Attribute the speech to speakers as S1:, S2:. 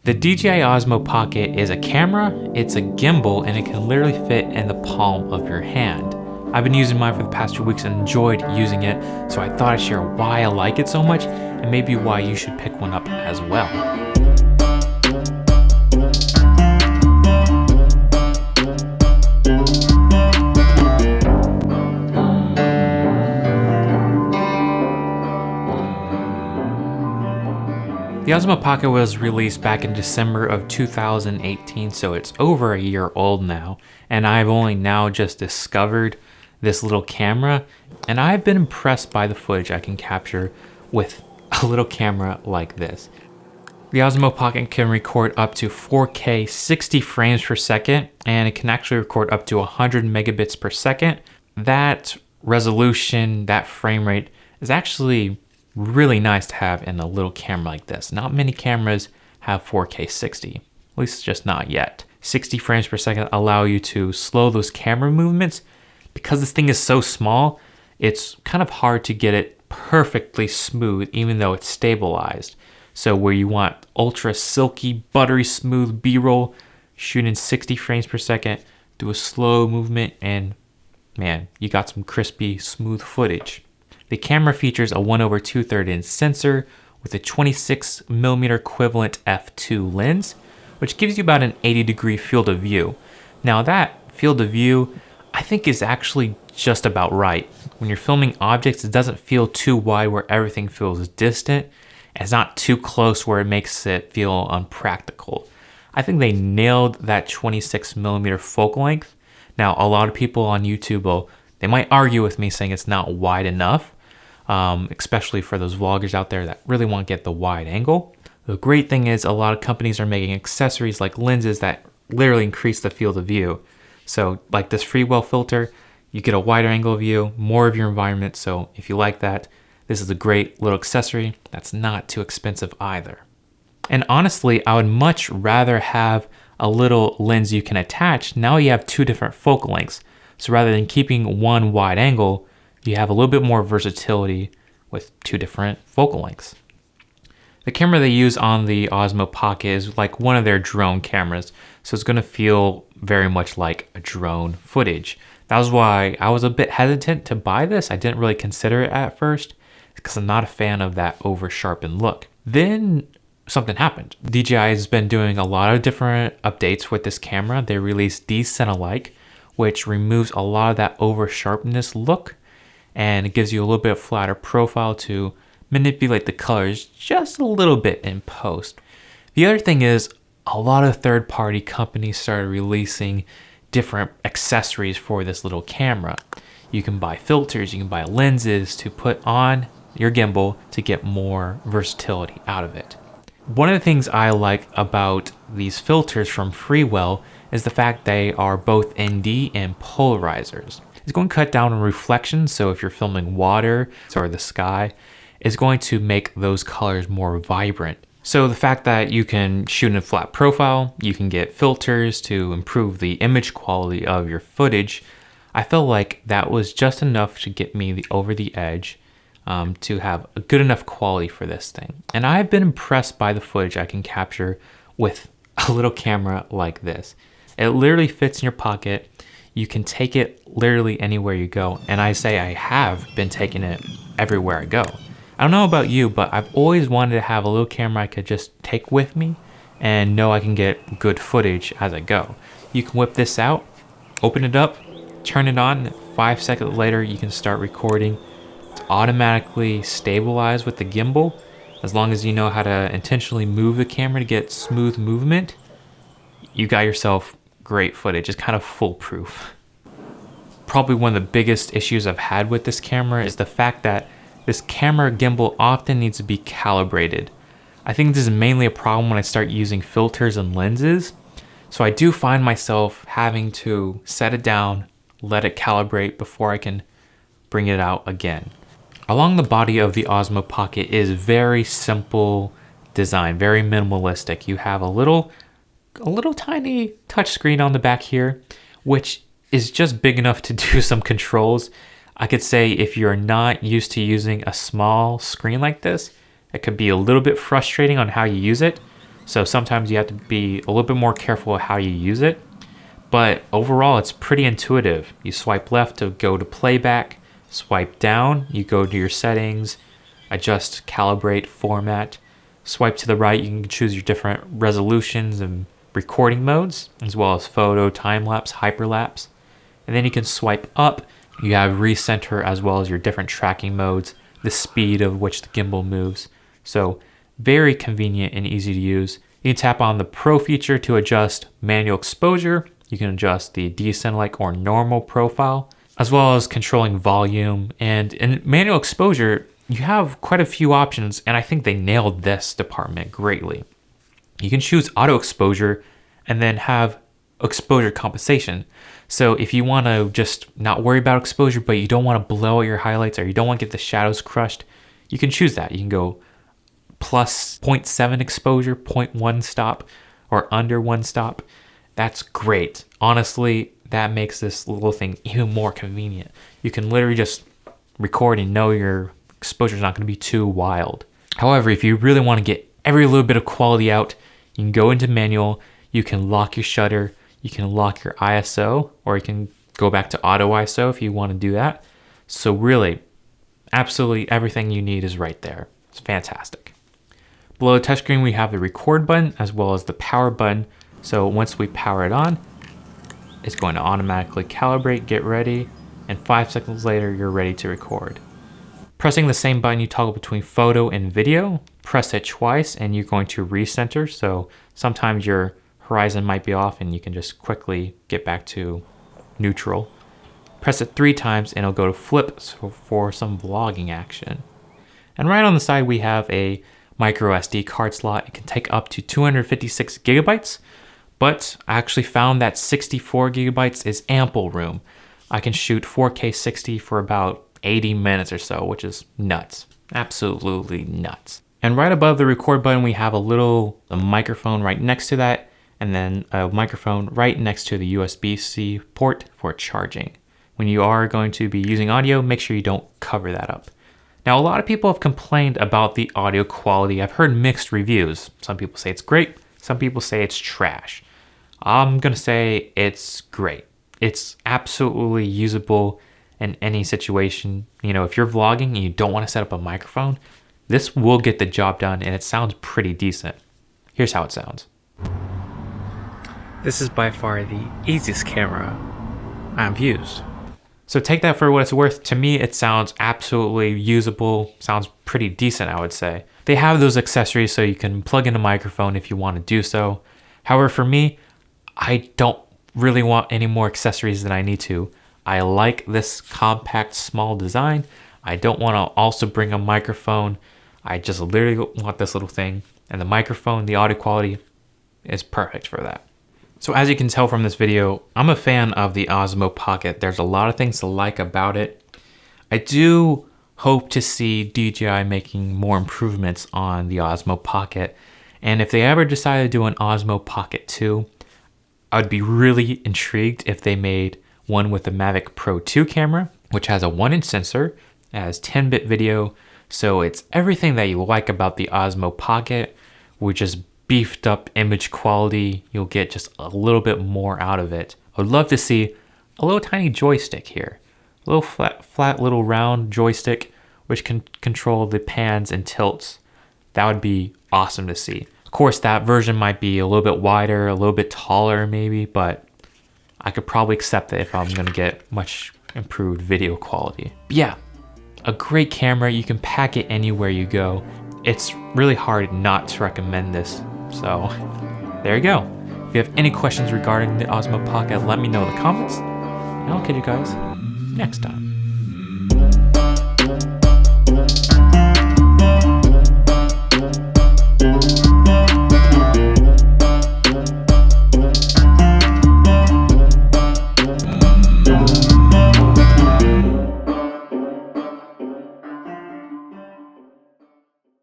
S1: The DJI Osmo Pocket is a camera, it's a gimbal, and it can literally fit in the palm of your hand. I've been using mine for the past 2 weeks and enjoyed using it, so I thought I'd share why I like it so much and maybe why you should pick one up as well. The Osmo Pocket was released back in December of 2018, so it's over a year old now, and I've only now just discovered this little camera, and I've been impressed by the footage I can capture with a little camera like this. The Osmo Pocket can record up to 4K 60 frames per second, and it can actually record up to 100 megabits per second. That resolution, that frame rate is actually really nice to have in a little camera like this. Not many cameras have 4K 60, at least just not yet. 60 frames per second allow you to slow those camera movements. Because this thing is so small, it's kind of hard to get it perfectly smooth even though it's stabilized. So where you want ultra silky, buttery smooth B-roll, shoot in 60 frames per second, do a slow movement, and man, you got some crispy, smooth footage. The camera features a 1/2 inch sensor with a 26mm equivalent f2 lens, which gives you about an 80-degree field of view. Now that field of view, I think is actually just about right. When you're filming objects, it doesn't feel too wide where everything feels distant. It's not too close where it makes it feel unpractical. I think they nailed that 26mm focal length. Now, a lot of people on YouTube, they might argue with me saying it's not wide enough. Especially for those vloggers out there that really want to get the wide angle. The great thing is a lot of companies are making accessories like lenses that literally increase the field of view. So like this Freewell filter, you get a wider angle of view, more of your environment. So if you like that, this is a great little accessory that's not too expensive either. And honestly, I would much rather have a little lens you can attach. Now you have two different focal lengths. So rather than keeping one wide angle, you have a little bit more versatility with two different focal lengths. The camera they use on the Osmo Pocket is like one of their drone cameras, so it's going to feel very much like a drone footage. That was why I was a bit hesitant to buy this. I didn't really consider it at first because I'm not a fan of that over-sharpened look. Then something happened. DJI has been doing a lot of different updates with this camera. They released Descent-alike, which removes a lot of that over-sharpness look, and it gives you a little bit flatter profile to manipulate the colors just a little bit in post. The other thing is a lot of third-party companies started releasing different accessories for this little camera. You can buy filters, you can buy lenses to put on your gimbal to get more versatility out of it. One of the things I like about these filters from Freewell is the fact they are both ND and polarizers. It's going to cut down on reflections, so if you're filming water or the sky, it's going to make those colors more vibrant. So the fact that you can shoot in a flat profile, you can get filters to improve the image quality of your footage, I felt like that was just enough to get me over the edge to have a good enough quality for this thing. And I've been impressed by the footage I can capture with a little camera like this. It literally fits in your pocket. You can take it literally anywhere you go. And I say I have been taking it everywhere I go. I don't know about you, but I've always wanted to have a little camera I could just take with me and know I can get good footage as I go. You can whip this out, open it up, turn it on, 5 seconds later you can start recording. It's automatically stabilized with the gimbal. As long as you know how to intentionally move the camera to get smooth movement, you got yourself great footage. It's kind of foolproof. Probably one of the biggest issues I've had with this camera is the fact that this camera gimbal often needs to be calibrated. I think this is mainly a problem when I start using filters and lenses. So I do find myself having to set it down, let it calibrate before I can bring it out again. Along the body of the Osmo Pocket is very simple design, very minimalistic. You have a little tiny touchscreen on the back here, which is just big enough to do some controls. I could say if you're not used to using a small screen like this, it could be a little bit frustrating on how you use it. So sometimes you have to be a little bit more careful of how you use it. But overall, it's pretty intuitive. You swipe left to go to playback, swipe down, you go to your settings, adjust, calibrate, format. Swipe to the right, you can choose your different resolutions and recording modes, as well as photo, time-lapse, hyperlapse. And then you can swipe up, you have recenter as well as your different tracking modes, the speed of which the gimbal moves. So very convenient and easy to use. You can tap on the Pro feature to adjust manual exposure. You can adjust the descent-like or normal profile, as well as controlling volume. And in manual exposure, you have quite a few options, and I think they nailed this department greatly. You can choose auto exposure and then have exposure compensation. So if you want to just not worry about exposure, but you don't want to blow out your highlights or you don't want to get the shadows crushed, you can choose that. You can go plus 0.7 exposure, 0.1 stop, or under 1 stop. That's great. Honestly, that makes this little thing even more convenient. You can literally just record and know your exposure is not going to be too wild. However, if you really want to get every little bit of quality out, you can go into manual, you can lock your shutter, you can lock your ISO, or you can go back to auto ISO if you want to do that. So really, absolutely everything you need is right there. It's fantastic. Below the touchscreen, we have the record button as well as the power button. So once we power it on, it's going to automatically calibrate, get ready, and 5 seconds later, you're ready to record. Pressing the same button, you toggle between photo and video. Press it twice and you're going to recenter. So sometimes your horizon might be off and you can just quickly get back to neutral. Press it 3 times and it'll go to flip for some vlogging action. And right on the side, we have a micro SD card slot. It can take up to 256 gigabytes, but I actually found that 64 gigabytes is ample room. I can shoot 4K 60 for about 80 minutes or so, which is nuts. Absolutely nuts. And right above the record button, we have a microphone right next to that, and then a microphone right next to the USB-C port for charging. When you are going to be using audio, make sure you don't cover that up. Now, a lot of people have complained about the audio quality. I've heard mixed reviews. Some people say it's great. Some people say it's trash. I'm gonna say it's great. It's absolutely usable in any situation. You know, if you're vlogging and you don't want to set up a microphone, this will get the job done and it sounds pretty decent. Here's how it sounds. This is by far the easiest camera I've used. So take that for what it's worth. To me, it sounds absolutely usable, sounds pretty decent, I would say. They have those accessories so you can plug in a microphone if you want to do so. However, for me, I don't really want any more accessories than I need to. I like this compact, small design. I don't want to also bring a microphone. I just literally want this little thing. And the microphone, the audio quality is perfect for that. So as you can tell from this video, I'm a fan of the Osmo Pocket. There's a lot of things to like about it. I do hope to see DJI making more improvements on the Osmo Pocket. And if they ever decide to do an Osmo Pocket 2, I'd be really intrigued if they made one with the Mavic Pro 2 camera, which has a 1-inch sensor, has 10-bit video, so it's everything that you like about the Osmo Pocket, which is beefed up image quality. You'll get just a little bit more out of it. I would love to see a little tiny joystick here, a little flat little round joystick, which can control the pans and tilts. That would be awesome to see. Of course, that version might be a little bit wider, a little bit taller maybe, but I could probably accept it if I'm gonna get much improved video quality. But yeah, a great camera. You can pack it anywhere you go. It's really hard not to recommend this. So there you go. If you have any questions regarding the Osmo Pocket, let me know in the comments, and I'll catch you guys next time.